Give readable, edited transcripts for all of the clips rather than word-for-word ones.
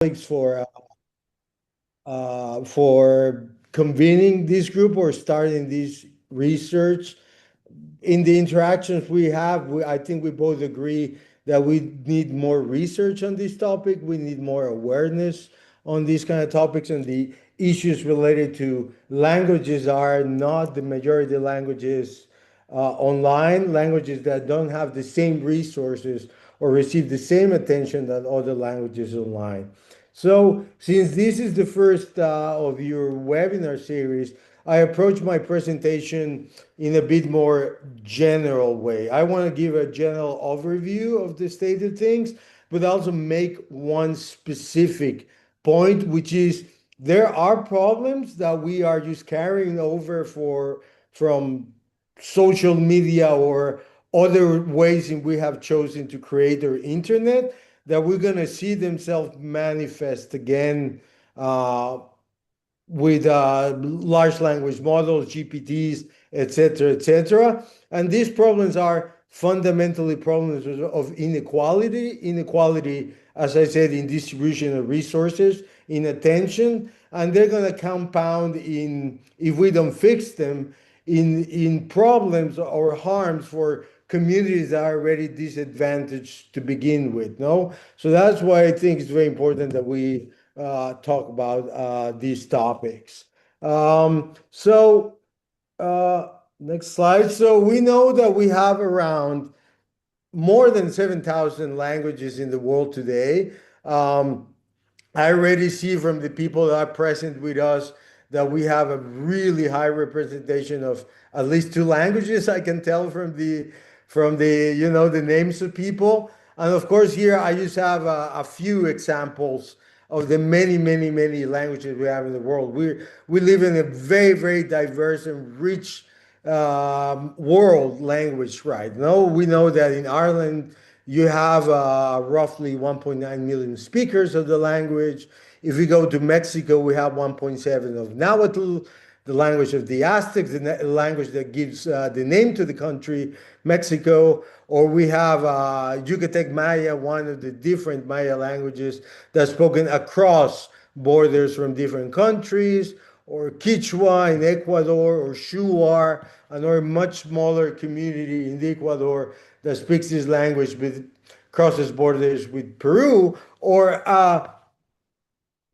colleagues for convening this group or starting this research. In the interactions we have, I think we both agree that we need more research on this topic. We need more awareness on these kind of topics, and the issues related to languages are not the majority of languages online, languages that don't have the same resources or receive the same attention that other languages online. So, since this is the first of your webinar series, I approach my presentation in a bit more general way. I want to give a general overview of the state of things, but also make one specific point, which is there are problems that we are just carrying over from social media or other ways in we have chosen to create our internet that we're going to see themselves manifest again with large language models, GPTs, etc., etc. And these problems are fundamentally problems of inequality, as I said, in distribution of resources, in attention, and they're going to compound in, if we don't fix them, in problems or harms for communities that are already disadvantaged to begin with. No, so that's why I think it's very important that we talk about these topics. So next slide. So we know that we have around more than 7,000 languages in the world today. I already see from the people that are present with us that we have a really high representation of at least two languages. I can tell from the the names of people, and of course here I just have a few examples of the many languages we have in the world. We live in a very diverse and rich world language, right? No, we know that in Ireland you have roughly 1.9 million speakers of the language. If we go to Mexico, we have 1.7 of Nahuatl, the language of the Aztecs, the language that gives the name to the country, Mexico. Or we have Yucatec Maya, one of the different Maya languages that's spoken across borders from different countries, or Quechua in Ecuador, or Shuar, another much smaller community in Ecuador that speaks this language but crosses borders with Peru, or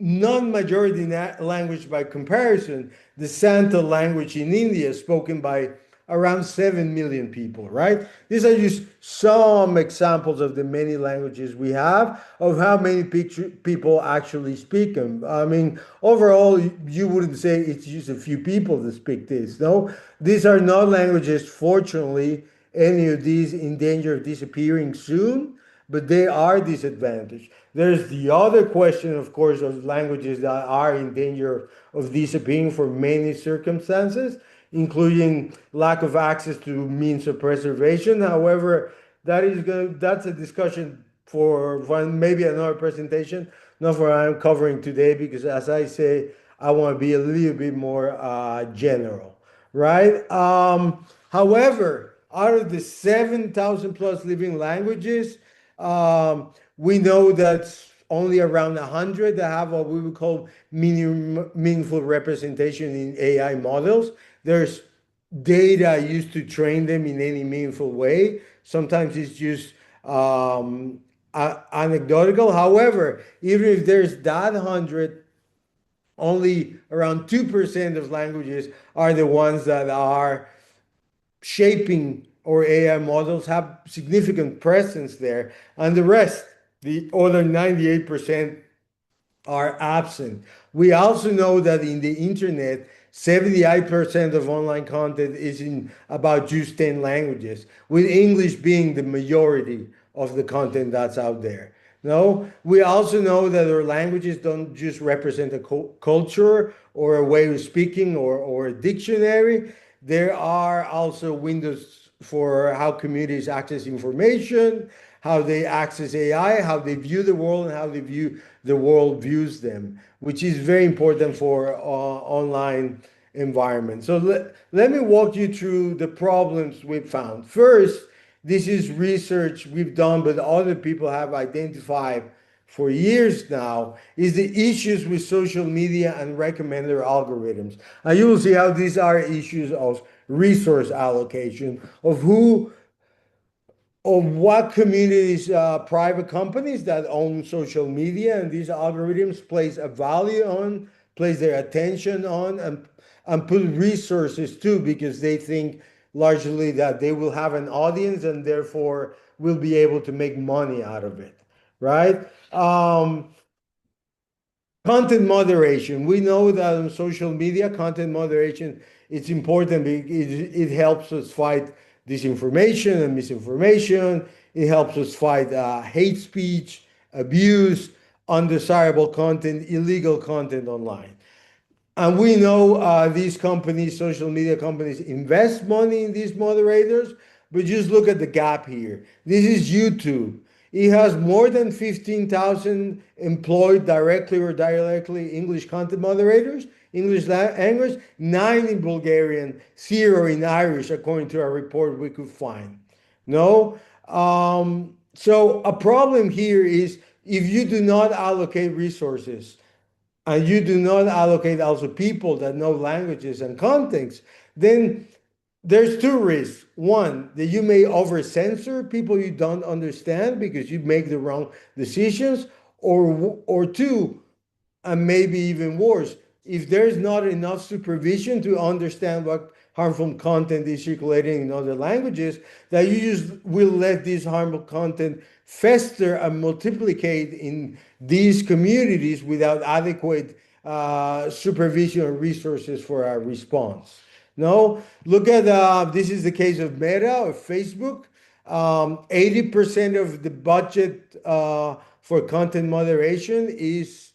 non-majority language by comparison, the Santa language in India, spoken by around 7 million people, right? These are just some examples of the many languages we have, of how many people actually speak them. I mean, overall, you wouldn't say it's just a few people that speak this, no? These are not languages, fortunately, any of these in danger of disappearing soon, but they are disadvantaged. There's the other question, of course, of languages that are in danger of disappearing for many circumstances, including lack of access to means of preservation. However, that's a discussion for maybe another presentation, not for what I'm covering today, because as I say, I want to be a little bit more general, right? However, out of the 7,000 plus living languages, we know that only around 100 that have what we would call meaningful representation in AI models. There's data used to train them in any meaningful way. Sometimes it's just anecdotal. However, even if there's that 100, only around 2% of languages are the ones that are shaping or AI models have significant presence there, and the rest, the other 98%, are absent. We also know that in the internet, 78% of online content is in about just 10 languages, with English being the majority of the content that's out there. No, we also know that our languages don't just represent a culture or a way of speaking or a dictionary. There are also windows for how communities access information, how they access AI, how they view the world, and how they view the world views them, which is very important for online environment. So let me walk you through the problems we've found. First, this is research we've done, but other people have identified for years now is the issues with social media and recommender algorithms. And you will see how these are issues of resource allocation, of who or what communities, private companies that own social media and these algorithms place a value on, place their attention on, and put resources too, because they think largely that they will have an audience and therefore will be able to make money out of it, right? Content moderation. We know that on social media, content moderation it's important because it helps us fight disinformation and misinformation. It helps us fight hate speech, abuse, undesirable content, illegal content online. And we know these companies, social media companies, invest money in these moderators, but just look at the gap here. This is YouTube. It has more than 15,000 employed directly or directly English content moderators, English language, nine in Bulgarian, zero in Irish, according to a report we could find. No? So a problem here is if you do not allocate resources and you do not allocate also people that know languages and contexts, then there's two risks. One, that you may over censor people you don't understand because you make the wrong decisions, or two, and maybe even worse, if there's not enough supervision to understand what harmful content is circulating in other languages, that you just will let this harmful content fester and multiplicate in these communities without adequate supervision or resources for our response. No, look at this is the case of Meta or Facebook. 80% of the budget for content moderation is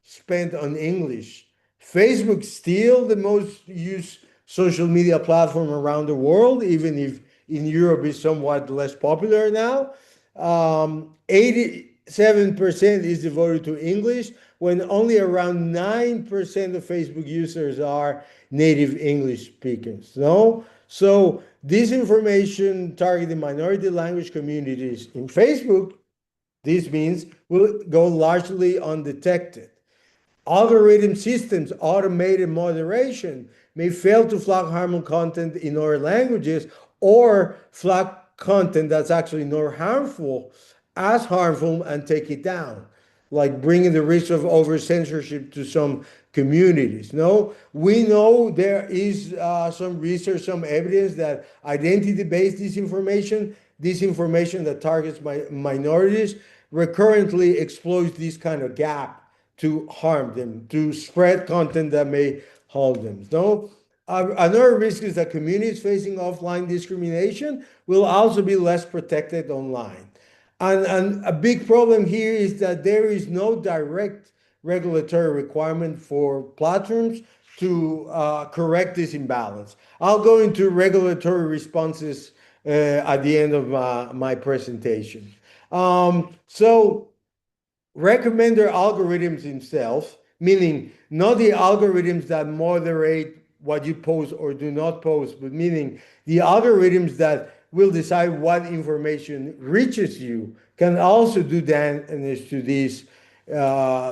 spent on English. Facebook still the most used social media platform around the world, even if in Europe it's somewhat less popular now. 87% is devoted to English, when only around 9% of Facebook users are native English speakers. No? So disinformation targeting minority language communities in Facebook, this means, will go largely undetected. Algorithm systems, automated moderation, may fail to flag harmful content in other languages or flag content that's actually not harmful as harmful and take it down, like bringing the risk of over censorship to some communities. No, we know there is some research, some evidence that identity-based disinformation, disinformation that targets minorities, recurrently exploits this kind of gap to harm them, to spread content that may harm them. No? Another risk is that communities facing offline discrimination will also be less protected online. And a big problem here is that there is no direct regulatory requirement for platforms to correct this imbalance. I'll go into regulatory responses at the end of my presentation. So recommender algorithms themselves, meaning not the algorithms that moderate what you post or do not post, but meaning the algorithms that will decide what information reaches you, can also do damage to these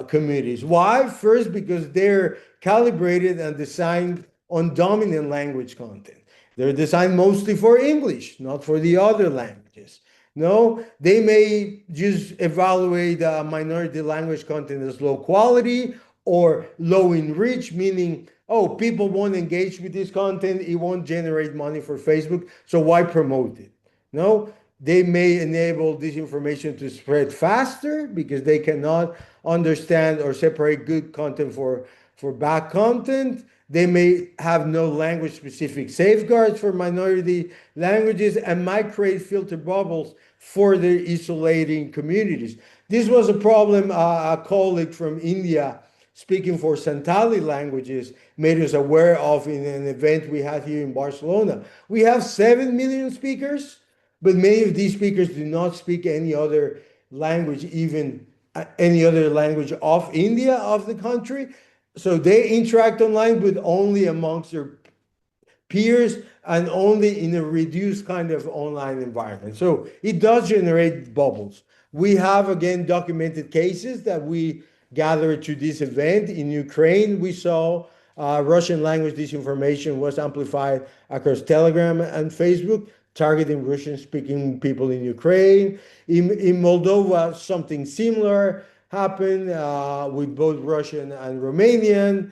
communities. Why? First, because they're calibrated and designed on dominant language content. They're designed mostly for English, not for the other languages. No, they may just evaluate minority language content as low quality or low in reach, meaning, oh, people won't engage with this content, it won't generate money for Facebook, so why promote it? No, they may enable disinformation to spread faster because they cannot understand or separate good content for bad content. They may have no language-specific safeguards for minority languages and might create filter bubbles for their isolating communities. This was a problem a colleague from India speaking for Santali languages made us aware of in an event we had here in Barcelona. We have 7 million speakers, but many of these speakers do not speak any other language, even any other language of India, of the country. So they interact online, but only amongst their peers and only in a reduced kind of online environment. So it does generate bubbles. We have again documented cases that we gathered to this event. In Ukraine, we saw Russian language disinformation was amplified across Telegram and Facebook, targeting Russian speaking people in Ukraine. In Moldova, something similar happened with both Russian and Romanian.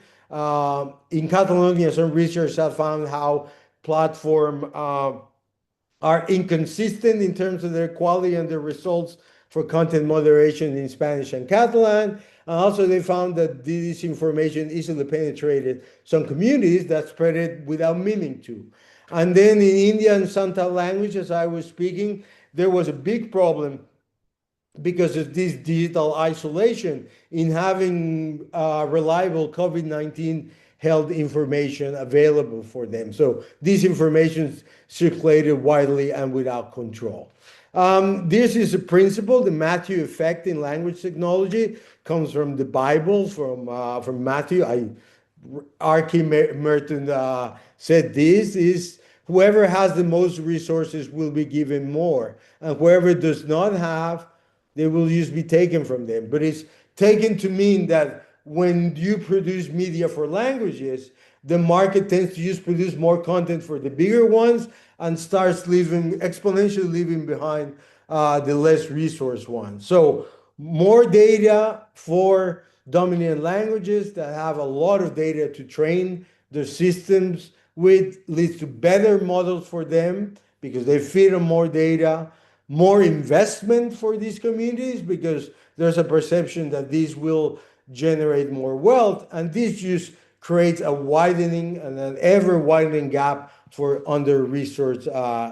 In Catalonia, some research have found how platform are inconsistent in terms of their quality and their results for content moderation in Spanish and Catalan. And also, they found that this information easily penetrated some communities that spread it without meaning to. And then in India and Santal language, as I was speaking, there was a big problem because of this digital isolation in having reliable COVID-19 health information available for them. So this information circulated widely and without control. This is a principle, the Matthew effect in language technology, comes from the Bible, from Matthew. R.K. Merton said this is whoever has the most resources will be given more, and whoever does not have, they will just be taken from them. But it's taken to mean that when you produce media for languages, the market tends to just produce more content for the bigger ones and starts exponentially leaving behind the less resourced ones. So more data for dominant languages that have a lot of data to train their systems with leads to better models for them because they feed on more data, more investment for these communities because there's a perception that these will generate more wealth, and this just creates a widening and an ever widening gap for under-resourced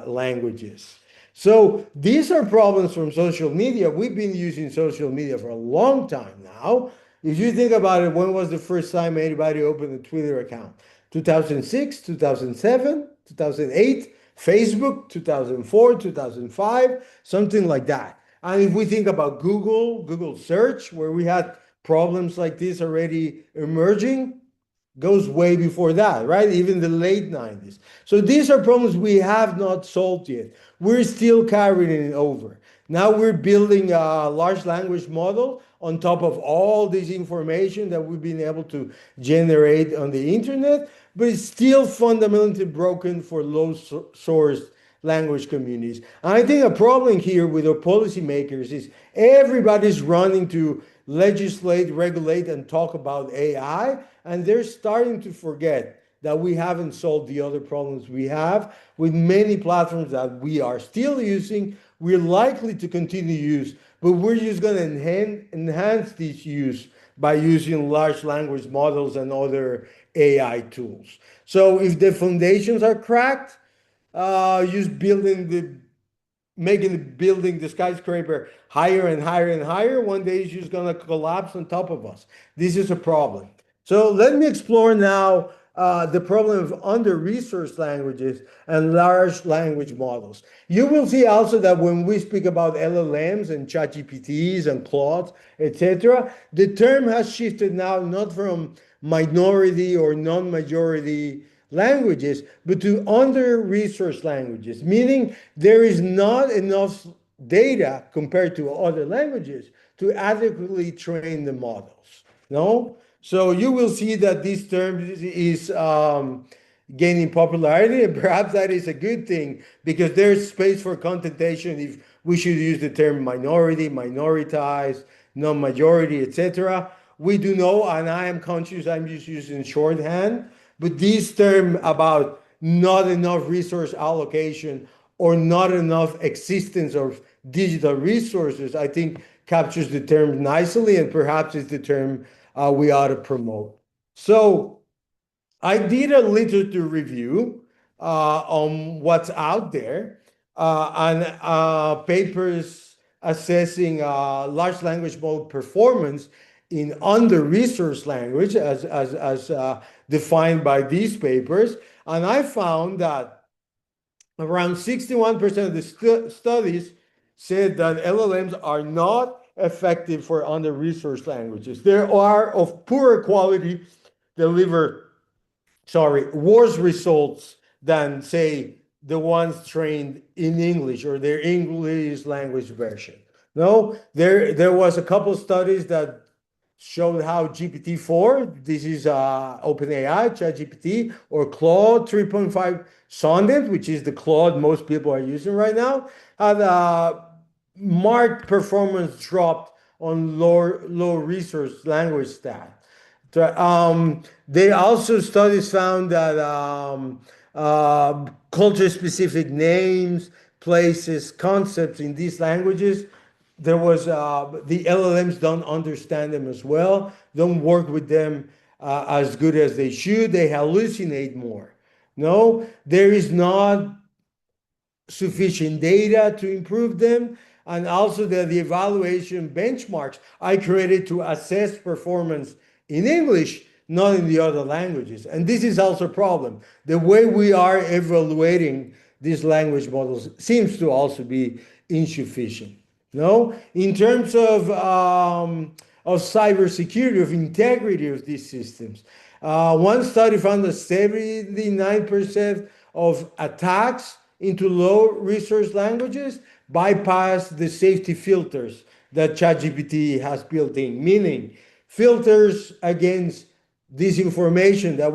languages. So these are problems from social media. We've been using social media for a long time now. If you think about it, when was the first time anybody opened a Twitter account? 2006, 2007, 2008, Facebook, 2004, 2005, something like that. And if we think about Google search, where we had problems like this already emerging, goes way before that, right? Even the late 90s. So these are problems we have not solved yet. We're still carrying it over. Now we're building a large language model on top of all this information that we've been able to generate on the internet, but it's still fundamentally broken for low-sourced language communities. And I think a problem here with our policymakers is everybody's running to legislate, regulate, and talk about AI, and they're starting to forget that we haven't solved the other problems we have with many platforms that we are still using, we're likely to continue to use, but we're just going to enhance this use by using large language models and other AI tools. So if the foundations are cracked, just building the skyscraper higher and higher and higher, one day it's just going to collapse on top of us. This is a problem. So let me explore now the problem of under-resourced languages and large language models. You will see also that when we speak about LLMs and ChatGPTs and Claude, etc., the term has shifted now not from minority or non-majority languages, but to under-resourced languages, meaning there is not enough data compared to other languages to adequately train the models. No? So you will see that this term is gaining popularity, and perhaps that is a good thing because there's space for contention if we should use the term minority, minoritized, non-majority, etc. We do know, and I am conscious I'm just using shorthand, but this term about not enough resource allocation or not enough existence of digital resources, I think captures the term nicely and perhaps is the term we ought to promote. So I did a literature review on what's out there and papers assessing large language model performance in under-resourced language as defined by these papers. And I found that around 61% of the studies said that LLMs are not effective for under-resourced languages. They are of poorer quality, deliver, worse results than, say, the ones trained in English or their English language version. No, there was a couple studies that showed how GPT-4, this is OpenAI, ChatGPT, or Claude 3.5 Sonnet, which is the Claude most people are using right now, had a marked performance dropped on low resource language stack. They also studies found that culture-specific names, places, concepts in these languages, there was the LLMs don't understand them as well, don't work with them as good as they should. They hallucinate more. No, there is not sufficient data to improve them, and also the evaluation benchmarks I created to assess performance in English, not in the other languages. And this is also a problem. The way we are evaluating these language models seems to also be insufficient. No, in terms of cybersecurity, of integrity of these systems, one study found that 79% of attacks into low resource languages bypass the safety filters that ChatGPT has built in, meaning filters against disinformation that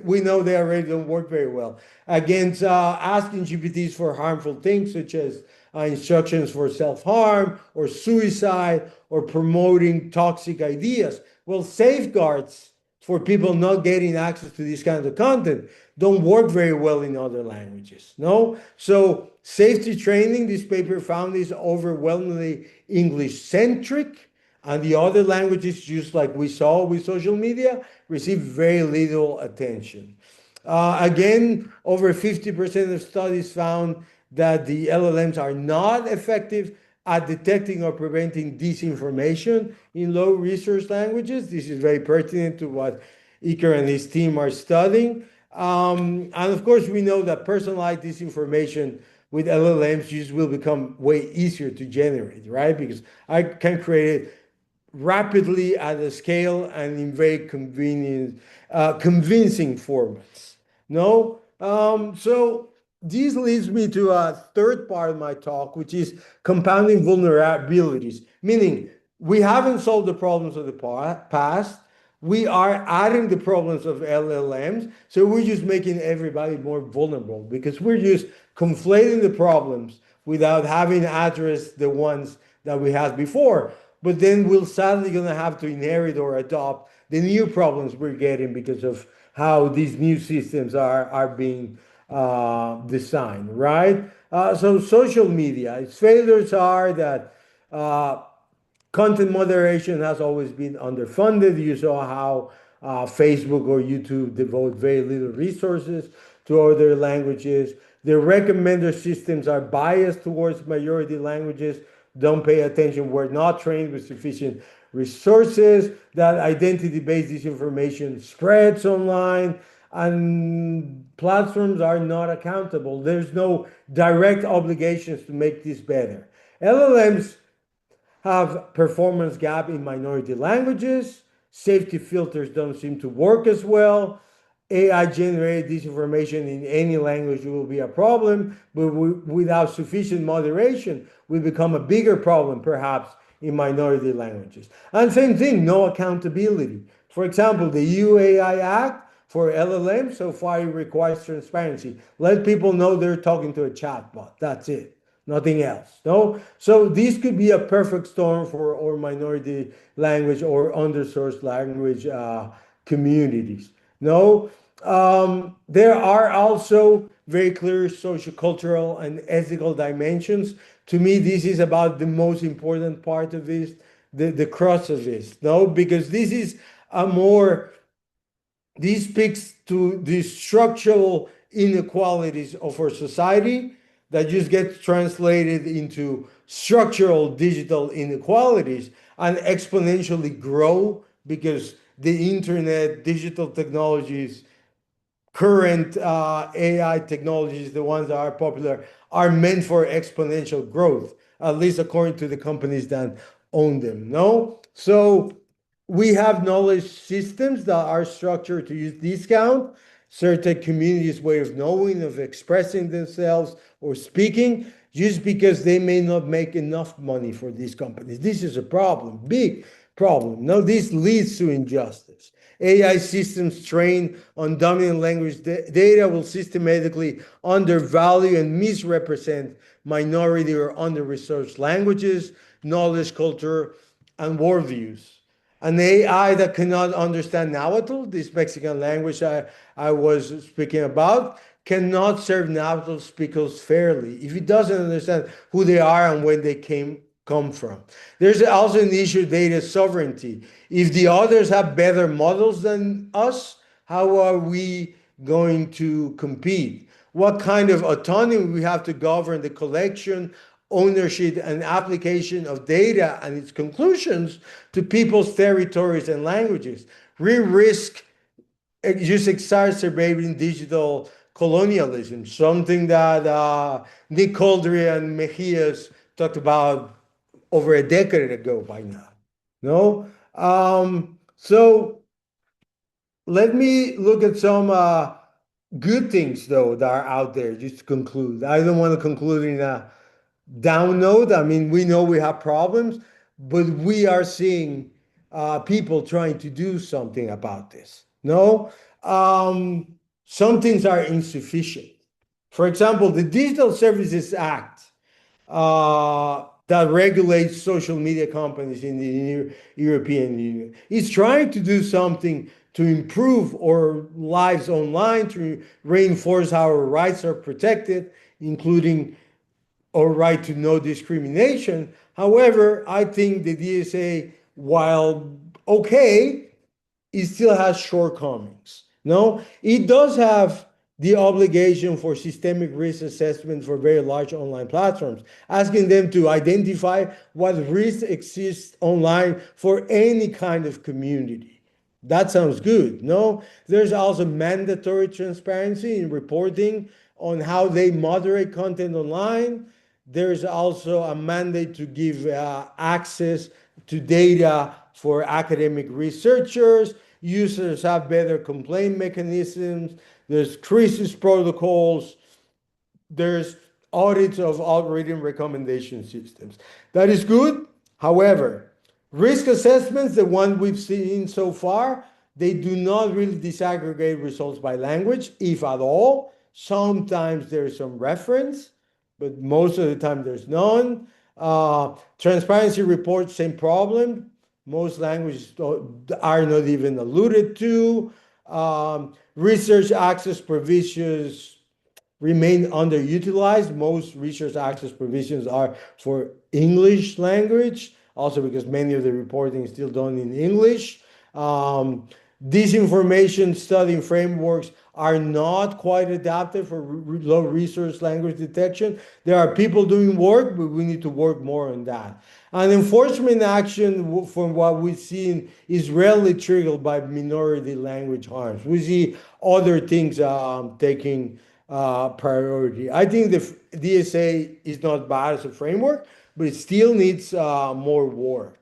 we know they already don't work very well, against asking GPTs for harmful things such as instructions for self-harm or suicide or promoting toxic ideas. Well, safeguards for people not getting access to this kind of content don't work very well in other languages. No? So safety training, this paper found, is overwhelmingly English-centric, and the other languages, just like we saw with social media, receive very little attention. Again, over 50% of studies found that the LLMs are not effective at detecting or preventing disinformation in low resource languages. This is very pertinent to what Iker and his team are studying. And of course, we know that personalized disinformation with LLMs just will become way easier to generate, right? Because I can create it rapidly at a scale and in very convenient, convincing formats. No? So this leads me to a third part of my talk, which is compounding vulnerabilities, meaning we haven't solved the problems of the past. We are adding the problems of LLMs. So we're just making everybody more vulnerable because we're just conflating the problems without having addressed the ones that we had before. But then we're sadly going to have to inherit or adopt the new problems we're getting because of how these new systems are being designed, right? So social media, its failures are that content moderation has always been underfunded. You saw how Facebook or YouTube devote very little resources to other languages. The recommender systems are biased towards majority languages, don't pay attention, were not trained with sufficient resources, that identity-based disinformation spreads online, and platforms are not accountable. There's no direct obligations to make this better. LLMs have performance gap in minority languages. Safety filters don't seem to work as well. AI-generated disinformation in any language will be a problem, but without sufficient moderation, we become a bigger problem, perhaps, in minority languages. And same thing, no accountability. For example, the UAI Act for LLM so far it requires transparency. Let people know they're talking to a chatbot. That's it. Nothing else. No? So this could be a perfect storm for our minority language or undersourced language communities. No? There are also very clear sociocultural and ethical dimensions. To me, this is about the most important part of this, the crux of this. No? Because this is a more, this speaks to the structural inequalities of our society that just gets translated into structural digital inequalities and exponentially grow because the internet, digital technologies, current AI technologies, the ones that are popular, are meant for exponential growth, at least according to the companies that own them. No? So we have knowledge systems that are structured to use discount certain communities' way of knowing, of expressing themselves or speaking. just because they may not make enough money for these companies. This is a problem, big problem. Now, this leads to injustice. AI systems trained on dominant language data will systematically undervalue and misrepresent minority or under-researched languages, knowledge, culture, and worldviews. An AI that cannot understand Nahuatl, this Mexican language I was speaking about, cannot serve Nahuatl speakers fairly if it doesn't understand who they are and where they come from. There's also an issue of data sovereignty. If the others have better models than us, how are we going to compete? What kind of autonomy we have to govern the collection, ownership, and application of data and its conclusions to people's territories and languages? We risk just exacerbating digital colonialism, something that Nick Coldry and Mejias talked about over a decade ago by now. No? So let me look at some good things, though, that are out there, just to conclude. I don't want to conclude in a down note. I mean, we know we have problems, but we are seeing people trying to do something about this. No? Some things are insufficient. For example, the Digital Services Act that regulates social media companies in the European Union is trying to do something to improve our lives online, to reinforce how our rights are protected, including our right to no discrimination. However, I think the DSA, while okay, it still has shortcomings. No, it does have the obligation for systemic risk assessment for very large online platforms, asking them to identify what risks exist online for any kind of community. That sounds good. No, there's also mandatory transparency in reporting on how they moderate content online. There's also a mandate to give access to data for academic researchers. Users have better complaint mechanisms. There's crisis protocols. There's audits of algorithm recommendation systems. That is good. However, risk assessments, the one we've seen so far, they do not really disaggregate results by language, if at all. Sometimes there's some reference, but most of the time there's none. Transparency reports, same problem. Most languages are not even alluded to. Research access provisions remain underutilized. Most research access provisions are for English language, also because many of the reporting is still done in English. Disinformation study frameworks are not quite adapted for low resource language detection. There are people doing work, but we need to work more on that. And enforcement action, from what we've seen, is rarely triggered by minority language harms. We see other things taking priority. I think the DSA is not bad as a framework, but it still needs more work.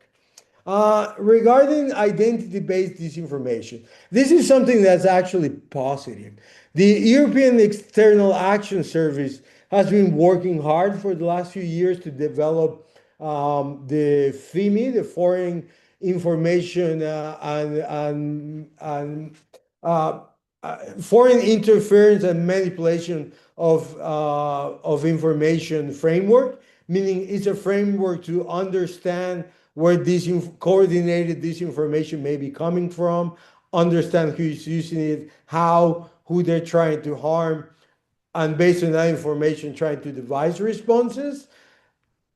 Regarding identity-based disinformation, this is something that's actually positive. The European External Action Service has been working hard for the last few years to develop the FIMI, the Foreign Information and Foreign Interference and Manipulation of Information framework, meaning it's a framework to understand where this coordinated disinformation may be coming from, understand who's using it, who they're trying to harm, and based on that information, trying to devise responses.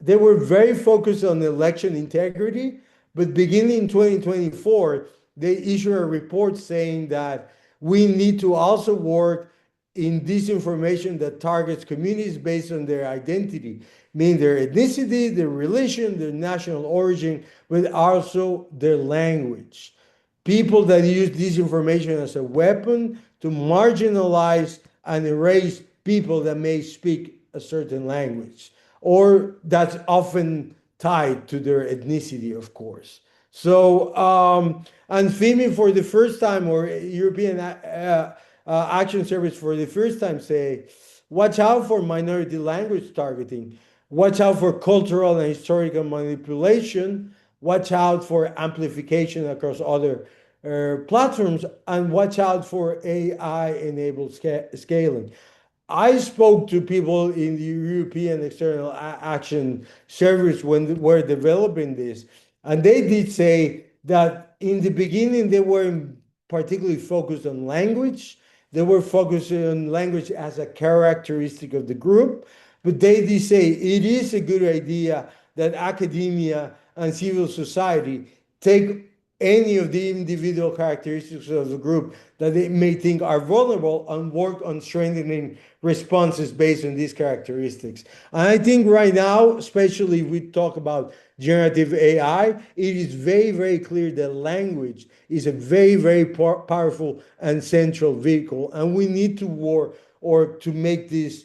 They were very focused on election integrity, but beginning in 2024, they issued a report saying that we need to also work in disinformation that targets communities based on their identity, meaning their ethnicity, their religion, their national origin, but also their language. People that use disinformation as a weapon to marginalize and erase people that may speak a certain language, or that's often tied to their ethnicity, of course. So, and FIMI for the first time, or European Action Service for the first time, say Watch out for minority language targeting. Watch out for cultural and historical manipulation. Watch out for amplification across other platforms, and watch out for AI enabled scaling. I spoke to people in the European External Action Service when we're developing this, and they did say that in the beginning they weren't particularly focused on language. They were focused on language as a characteristic of the group, but they did say it is a good idea that academia and civil society take any of the individual characteristics of the group that they may think are vulnerable and work on strengthening responses based on these characteristics. And I think right now, especially if we talk about generative AI, it is very, very clear that language is a very, very powerful and central vehicle. And we need to work or to make this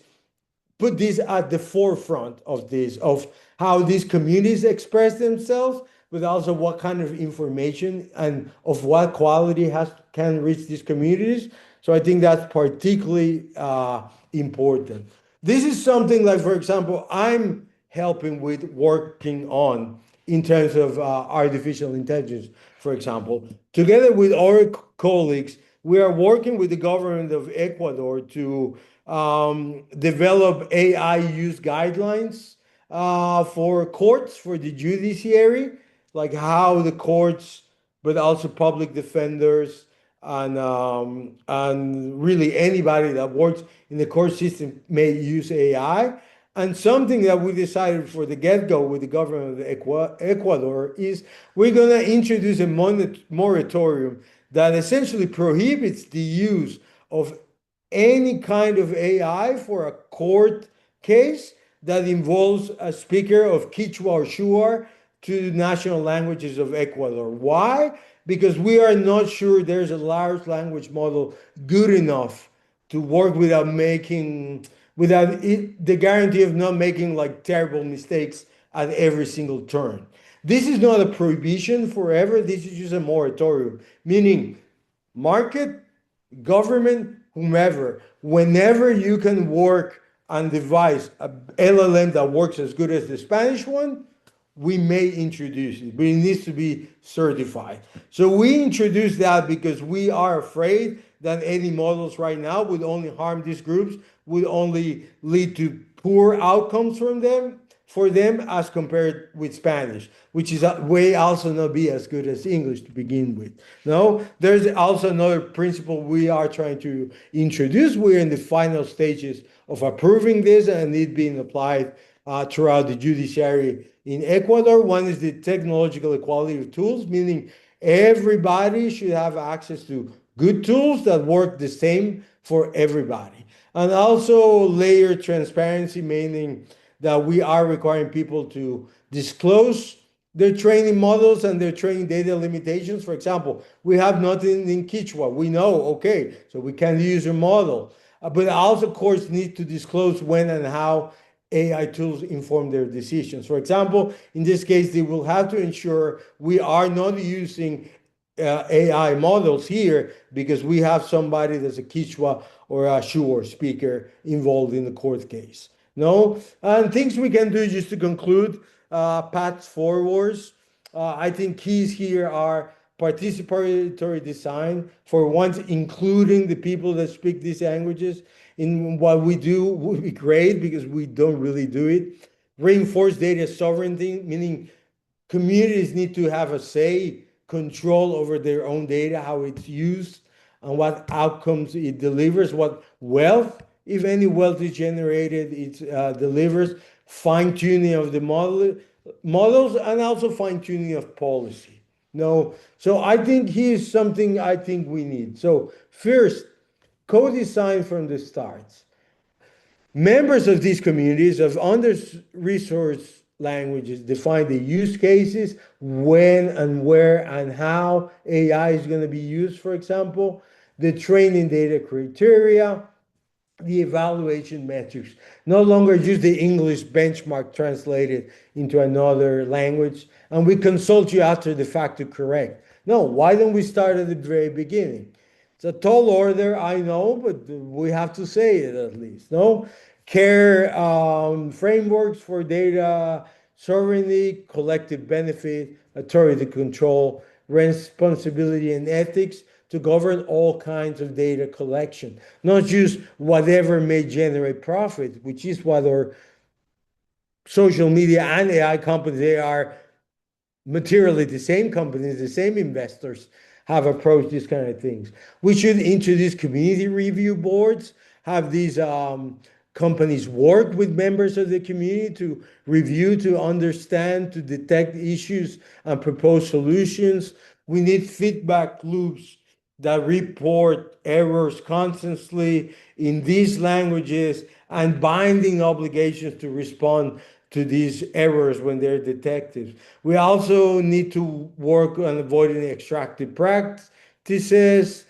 put this at the forefront of this, of how these communities express themselves, but also what kind of information and of what quality can reach these communities. So I think that's particularly important. This is something like, for example, I'm helping with working on in terms of artificial intelligence, for example. Together with our colleagues, we are working with the government of Ecuador to develop AI use guidelines for courts, for the judiciary, like how the courts, but also public defenders and really anybody that works in the court system may use AI. And something that we decided for the get-go with the government of Ecuador is we're going to introduce a moratorium that essentially prohibits the use of any kind of AI for a court case that involves a speaker of Quechua or Shuar to the national languages of Ecuador. Why? Because we are not sure there's a large language model good enough to work without the guarantee of not making like terrible mistakes at every single turn. This is not a prohibition forever. This is just a moratorium, meaning market, government, whomever, whenever you can work and devise a LLM that works as good as the Spanish one, we may introduce it, but it needs to be certified. So we introduced that because we are afraid that any models right now would only harm these groups, would only lead to poor outcomes from them for them as compared with Spanish, which is way also not be as good as English to begin with. No, there's also another principle we are trying to introduce. We're in the final stages of approving this and it being applied throughout the judiciary in Ecuador. One is the technological equality of tools, meaning everybody should have access to good tools that work the same for everybody. And also layered transparency, meaning that we are requiring people to disclose their training models and their training data limitations. For example, we have nothing in Quechua. We know, okay, so we can use your model. But also courts need to disclose when and how AI tools inform their decisions. For example, in this case, they will have to ensure we are not using AI models here because we have somebody that's a Quechua or a Shuar speaker involved in the court case. No, and things we can do just to conclude, paths forwards. I think keys here are participatory design, for once including the people that speak these languages in what we do would be great because we don't really do it. Reinforce data sovereignty, meaning communities need to have a say, control over their own data, how it's used, and what outcomes it delivers, what wealth, if any wealth is generated, it delivers. Fine-tuning of the models, and also fine-tuning of policy. No, so I think here's something I think we need. So first, co-design from the start. Members of these communities of under-resourced languages define the use cases, when and where and how AI is going to be used, for example, the training data criteria, the evaluation metrics. No longer use the English benchmark translated into another language, and we consult you after the fact to correct. No, why don't we start at the very beginning? It's a tall order, I know, but we have to say it at least. No, care frameworks for data sovereignty, collective benefit, authority control, responsibility, and ethics to govern all kinds of data collection, not just whatever may generate profit, which is what our social media and AI companies, they are materially the same companies, the same investors have approached these kind of things. We should introduce community review boards, have these companies work with members of the community to review, to understand, to detect issues and propose solutions. We need feedback loops that report errors constantly in these languages and binding obligations to respond to these errors when they're detected. We also need to work on avoiding extractive practices.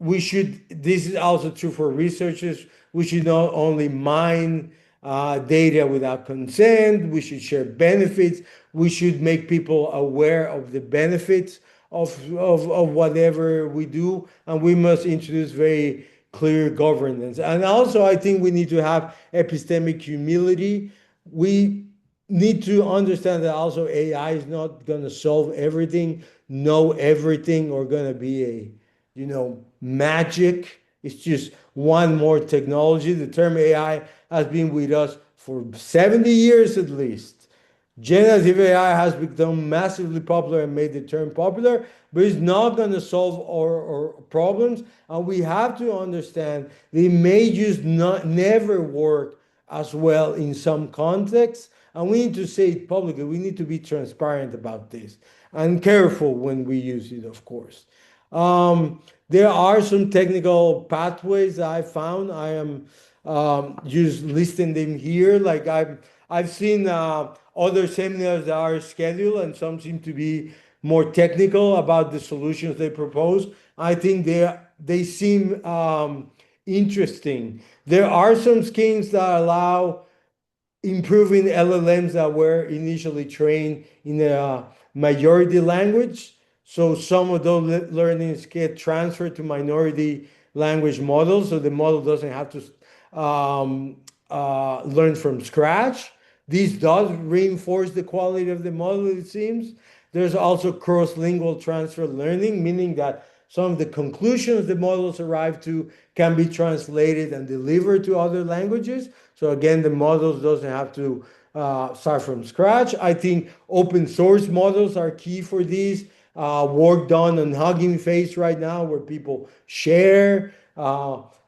We should, this is also true for researchers, we should not only mine data without consent, we should share benefits, we should make people aware of the benefits of whatever we do, and we must introduce very clear governance. And also, I think we need to have epistemic humility. We need to understand that also AI is not going to solve everything, know everything, or going to be a, magic. It's just one more technology. The term AI has been with us for 70 years at least. Generative AI has become massively popular and made the term popular, but it's not going to solve our problems. And we have to understand they may just not never work as well in some contexts. And we need to say it publicly. We need to be transparent about this and careful when we use it, of course. There are some technical pathways that I found. I am just listing them here. Like I've seen other seminars that are scheduled, and some seem to be more technical about the solutions they propose. I think they seem interesting. There are some schemes that allow improving LLMs that were initially trained in a majority language. So some of those learnings get transferred to minority language models, so the model doesn't have to learn from scratch. This does reinforce the quality of the model, it seems. There's also cross-lingual transfer learning, meaning that some of the conclusions the models arrive to can be translated and delivered to other languages. So again, the models doesn't have to start from scratch. I think open source models are key for these. Work done on Hugging Face right now, where people share.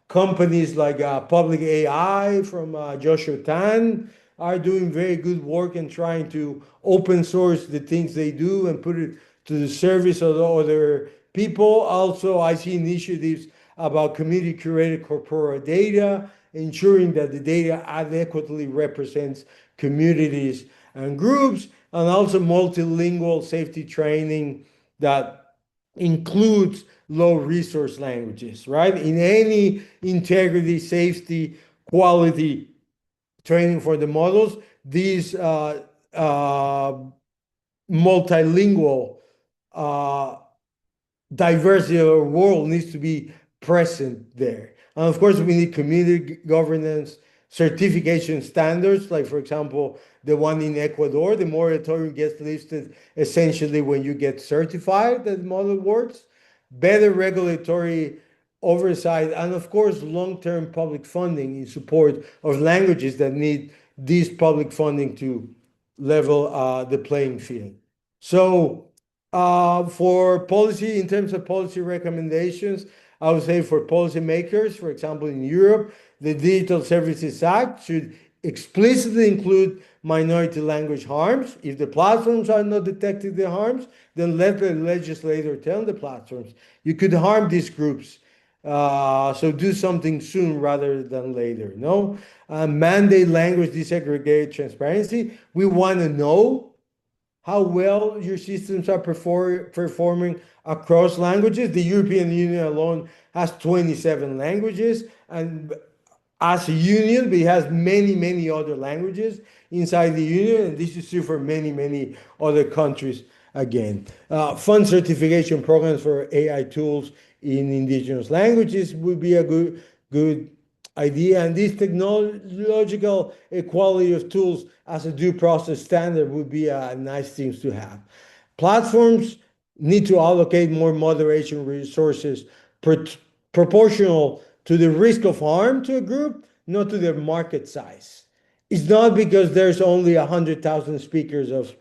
Companies like Public AI from Joshua Tan are doing very good work in trying to open source the things they do and put it to the service of the other people. Also, I see initiatives about community curated corporate data, ensuring that the data adequately represents communities and groups, and also multilingual safety training that includes low resource languages, right? In any integrity, safety, quality training for the models, these multilingual uh, diversity of our world needs to be present there. And of course, we need community governance, certification standards, like for example, the one in Ecuador, the moratorium gets lifted essentially when you get certified that the model works, better regulatory oversight, and of course, long-term public funding in support of languages that need this public funding to level the playing field. So for policy, in terms of policy recommendations, I would say for policymakers, for example, in Europe, the Digital Services Act should explicitly include minority language harms. If the platforms are not detecting the harms, then let the legislator tell the platforms, you could harm these groups. So do something soon rather than later. No, mandate language disaggregated transparency. We want to know how well your systems are performing across languages. The European Union alone has 27 languages, and as a union, it has many, many other languages inside the union, and this is true for many, many other countries again. Fund certification programs for AI tools in indigenous languages would be a good idea. And this technological equality of tools as a due process standard would be a nice thing to have. Platforms need to allocate more moderation resources proportional to the risk of harm to a group, not to their market size. It's not because there's only 100,000 speakers of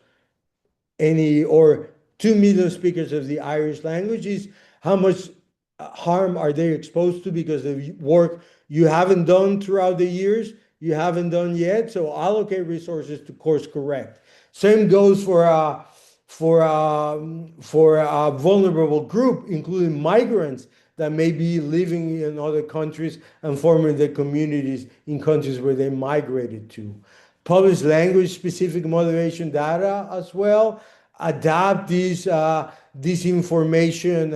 any or 2 million speakers of the Irish languages, how much harm are they exposed to because of work you haven't done throughout the years, you haven't done yet. So allocate resources to course correct. Same goes for a vulnerable group, including migrants that may be living in other countries and forming their communities in countries where they migrated to. Publish language-specific moderation data as well. Adapt these disinformation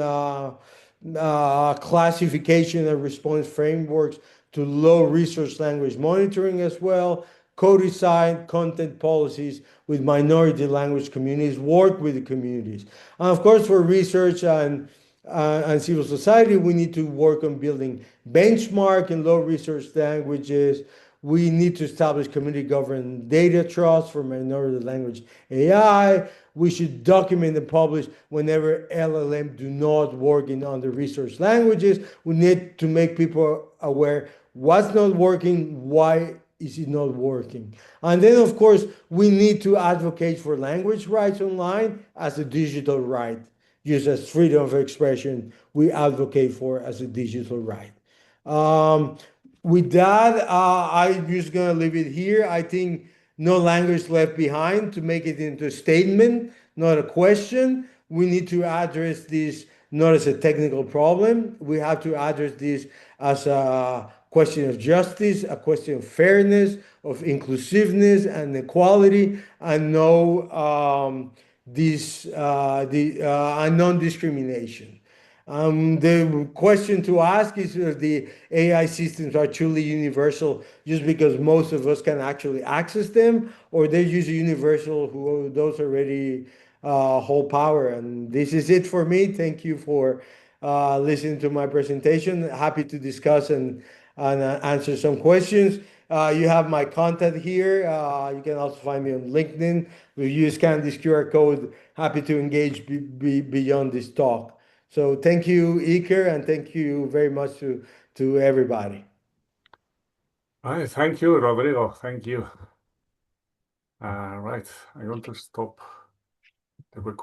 classification and response frameworks to low resource language monitoring as well. Co-design content policies with minority language communities, work with the communities. And of course, for research and civil society, we need to work on building benchmark in low resource languages. We need to establish community governed data trust for minority language AI. We should document and publish whenever LLM do not work in under-resourced languages. We need to make people aware what's not working, why is it not working. And then, of course, we need to advocate for language rights online as a digital right, just as freedom of expression we advocate for as a digital right. With that, I'm just going to leave it here. I think no language left behind to make it into a statement, not a question. We need to address this not as a technical problem. We have to address this as a question of justice, a question of fairness, of inclusiveness and equality, and non-discrimination. The question to ask is if the AI systems are truly universal just because most of us can actually access them, or they're usually universal who those already hold power. And this is it for me. Thank you for listening to my presentation. Happy to discuss and answer some questions. You have my contact here. You can also find me on LinkedIn. If you scan this QR code, happy to engage beyond this talk. So thank you, Iker, and thank you very much to everybody. Right, thank you, Rodrigo. Thank you. Right, I'm going to stop the recording.